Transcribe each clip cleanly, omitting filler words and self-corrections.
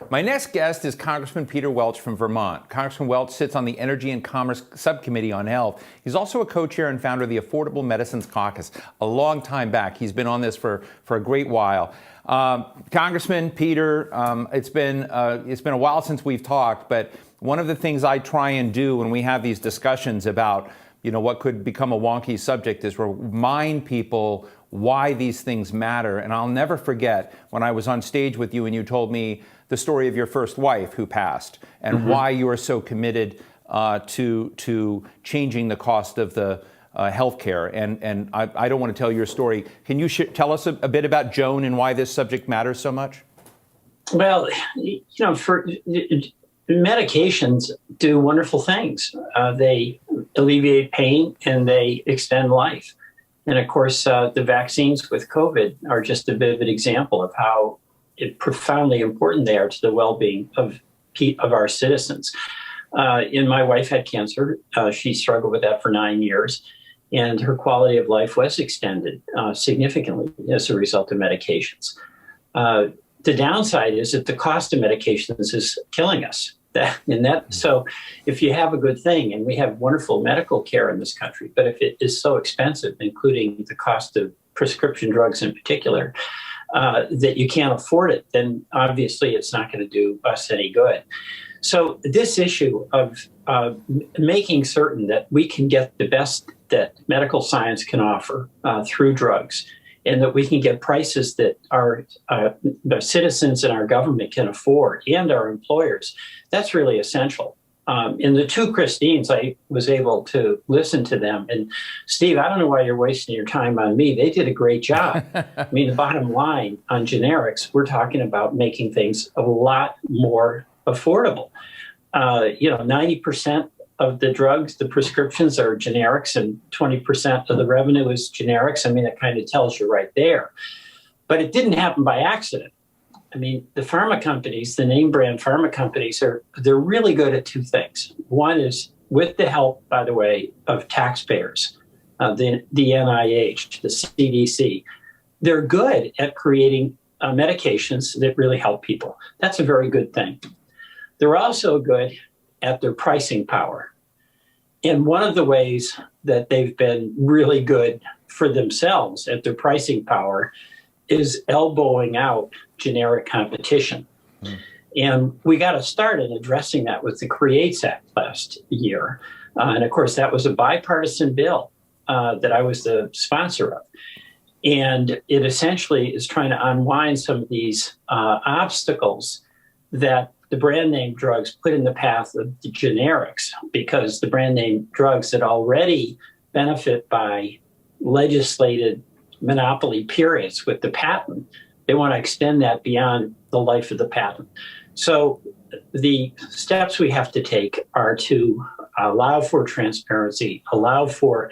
My next guest is Congressman Peter Welch from Vermont. Congressman Welch sits on the Energy and Commerce Subcommittee on Health. He's also a co-chair and founder of the Affordable Medicines Caucus. A long time back. He's been on this for a great while. Congressman Peter, it's been a while since we've talked, but one of the things I try and do when we have these discussions about what could become a wonky subject is remind people why these things matter. And I'll never forget when I was on stage with you and you told me the story of your first wife who passed and why you are so committed to changing the cost of the health care. And I don't want to tell your story. Can you tell us a bit about Joan and why this subject matters so much? Well, for medications do wonderful things. They alleviate pain and they extend life. And of course, the vaccines with COVID are just a vivid example of how profoundly important they are to the well-being of our citizens. And my wife had cancer. She struggled with that for 9 years, and her quality of life was extended significantly as a result of medications. The downside is that the cost of medications is killing us. So if you have a good thing, and we have wonderful medical care in this country, but if it is so expensive, including the cost of prescription drugs in particular, that you can't afford it, then obviously it's not going to do us any good. So this issue of making certain that we can get the best that medical science can offer through drugs, and that we can get prices that our the citizens and our government can afford, and our employers, that's really essential. In the two Christines, I was able to listen to them. And Steve, I don't know why you're wasting your time on me. They did a great job. I mean, the bottom line on generics, we're talking about making things a lot more affordable. 90% of the drugs, the prescriptions are generics, and 20% of the revenue is generics. I mean, it kind of tells you right there. But it didn't happen by accident. I mean, the pharma companies, the name brand pharma companies, they're really good at two things. One is, with the help, by the way, of taxpayers, the NIH, the CDC, they're good at creating medications that really help people. That's a very good thing. They're also good at their pricing power. And one of the ways that they've been really good for themselves at their pricing power is elbowing out generic competition. And we got to start in addressing that with the CREATES Act last year. And of course, that was a bipartisan bill that I was the sponsor of. And it essentially is trying to unwind some of these obstacles that the brand name drugs put in the path of the generics, because the brand name drugs that already benefit by legislated monopoly periods with the patent, they want to extend that beyond the life of the patent. So the steps we have to take are to allow for transparency, allow for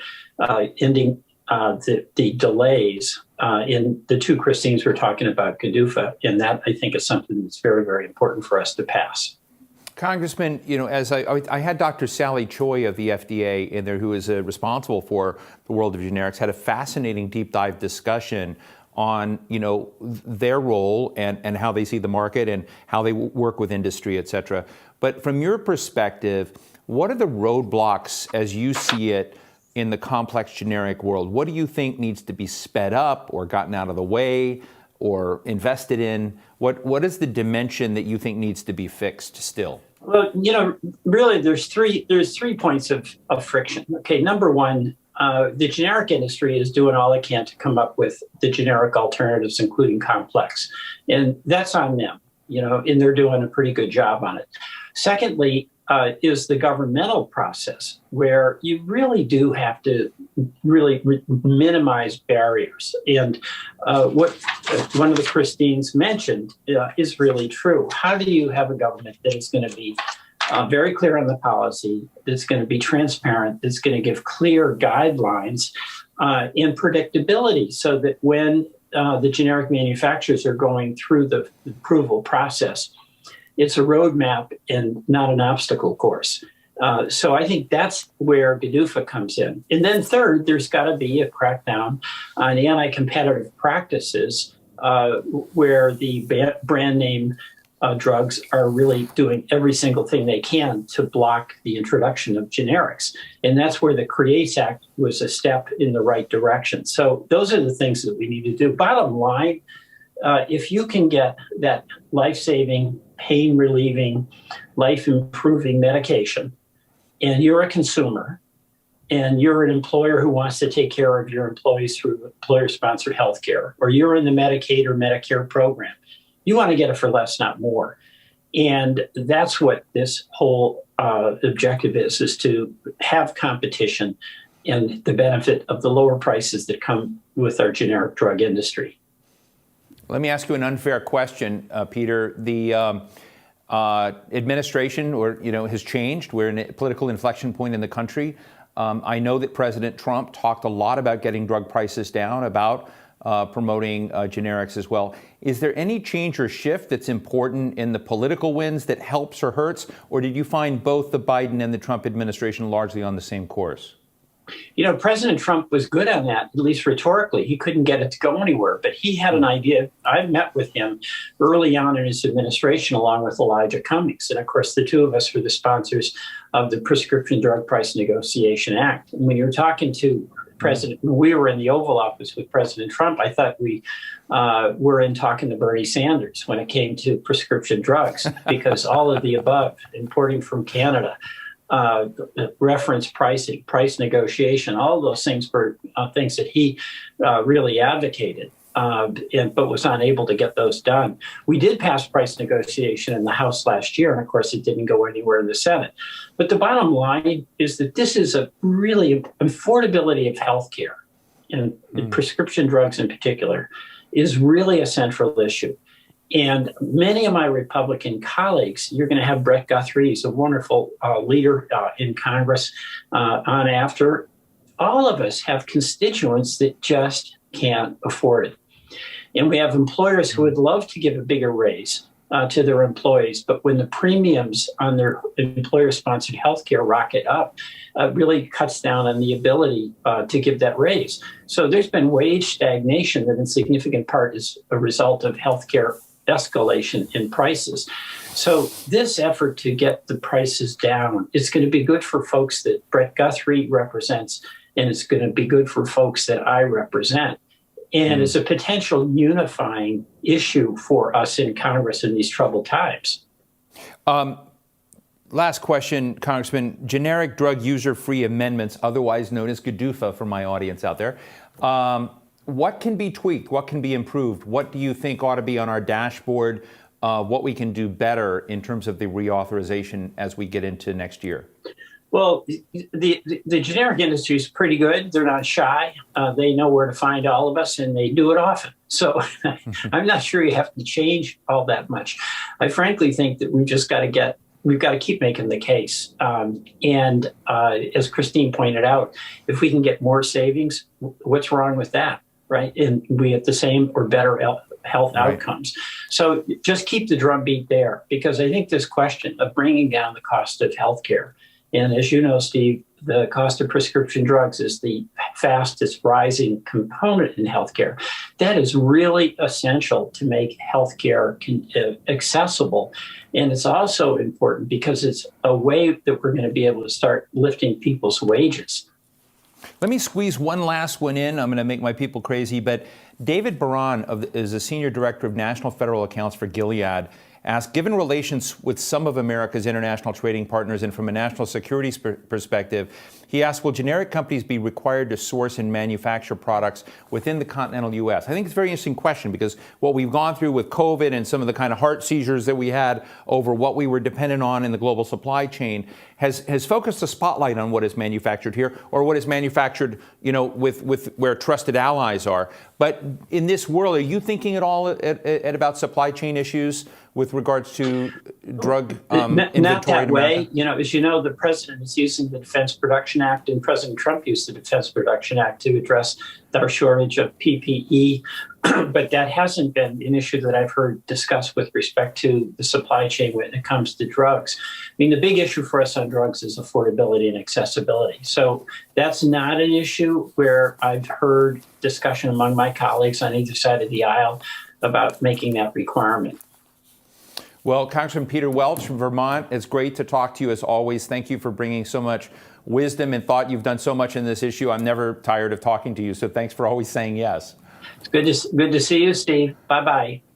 ending the delays in the two Christines we're talking about, GDUFA, and that, I think, is something that's very, very important for us to pass. Congressman, as I had Dr. Sally Choi of the FDA in there, who is responsible for the world of generics, had a fascinating deep dive discussion on, their role and how they see the market and how they work with industry, et cetera. But from your perspective, what are the roadblocks as you see it in the complex generic world? What do you think needs to be sped up or gotten out of the way or invested in? What is the dimension that you think needs to be fixed still? Well, really, there's three points of friction. Okay, number one, the generic industry is doing all it can to come up with the generic alternatives, including complex. And that's on them, and they're doing a pretty good job on it. Secondly, is the governmental process, where you really do have to really minimize barriers. And what one of the Christines mentioned is really true. How do you have a government that is going to be very clear on the policy, that's going to be transparent, that's going to give clear guidelines and predictability, so that when the generic manufacturers are going through the approval process, it's a roadmap and not an obstacle course. So I think that's where GDUFA comes in. And then third, there's got to be a crackdown on anti-competitive practices where the brand name drugs are really doing every single thing they can to block the introduction of generics. And that's where the CREATES Act was a step in the right direction. So those are the things that we need to do. Bottom line, if you can get that life-saving, pain-relieving, life-improving medication, and you're a consumer, and you're an employer who wants to take care of your employees through employer-sponsored health care, or you're in the Medicaid or Medicare program, you want to get it for less, not more. And that's what this whole objective is to have competition and the benefit of the lower prices that come with our generic drug industry. Let me ask you an unfair question, Peter. The administration, has changed. We're in a political inflection point in the country. I know that President Trump talked a lot about getting drug prices down, about promoting generics as well. Is there any change or shift that's important in the political winds that helps or hurts? Or did you find both the Biden and the Trump administration largely on the same course? President Trump was good on that, at least rhetorically. He couldn't get it to go anywhere, but he had an idea. I met with him early on in his administration, along with Elijah Cummings. And of course, the two of us were the sponsors of the Prescription Drug Price Negotiation Act. And when you're talking to we were in the Oval Office with President Trump, I thought we were in talking to Bernie Sanders when it came to prescription drugs, because all of the above, importing from Canada, reference pricing, price negotiation, all those things were things that he really advocated, but was unable to get those done. We did pass price negotiation in the House last year, and of course it didn't go anywhere in the Senate. But the bottom line is that this is a really affordability of healthcare, and prescription drugs in particular, is really a central issue. And many of my Republican colleagues, you're going to have Brett Guthrie, he's a wonderful leader in Congress on after. All of us have constituents that just can't afford it. And we have employers who would love to give a bigger raise to their employees, but when the premiums on their employer-sponsored health care rocket up, really cuts down on the ability to give that raise. So there's been wage stagnation that in significant part is a result of healthcare escalation in prices. So this effort to get the prices down is going to be good for folks that Brett Guthrie represents, and it's going to be good for folks that I represent. And it's a potential unifying issue for us in Congress in these troubled times. Last question, Congressman. Generic drug user-free amendments, otherwise known as GDUFA for my audience out there. What can be tweaked? What can be improved? What do you think ought to be on our dashboard? What we can do better in terms of the reauthorization as we get into next year? Well, the generic industry is pretty good. They're not shy. They know where to find all of us, and they do it often. So I'm not sure you have to change all that much. I frankly think that we've got to keep making the case. And as Christine pointed out, if we can get more savings, what's wrong with that, right? And we have the same or better health outcomes. So just keep the drumbeat there, because I think this question of bringing down the cost of healthcare, and as you know, Steve, the cost of prescription drugs is the fastest rising component in healthcare. That is really essential to make healthcare accessible. And it's also important because it's a way that we're going to be able to start lifting people's wages. Let me squeeze one last one in. I'm going to make my people crazy, but David Baran is a senior director of national federal accounts for Gilead, asked, given relations with some of America's international trading partners and from a national security perspective, he asked, will generic companies be required to source and manufacture products within the continental U.S.? I think it's a very interesting question, because what we've gone through with COVID and some of the kind of heart seizures that we had over what we were dependent on in the global supply chain has focused the spotlight on what is manufactured here, or what is manufactured, with where trusted allies are. But in this world, are you thinking at all at about supply chain issues with regards to drug inventory? Not that way. As you know, the president is using the Defense Production Act, and President Trump used the Defense Production Act to address our shortage of PPE. But that hasn't been an issue that I've heard discussed with respect to the supply chain when it comes to drugs. I mean, the big issue for us on drugs is affordability and accessibility. So that's not an issue where I've heard discussion among my colleagues on either side of the aisle about making that requirement. Well, Congressman Peter Welch from Vermont, it's great to talk to you as always. Thank you for bringing so much wisdom and thought. You've done so much in this issue. I'm never tired of talking to you, so thanks for always saying yes. It's good to see you, Steve. Bye-bye.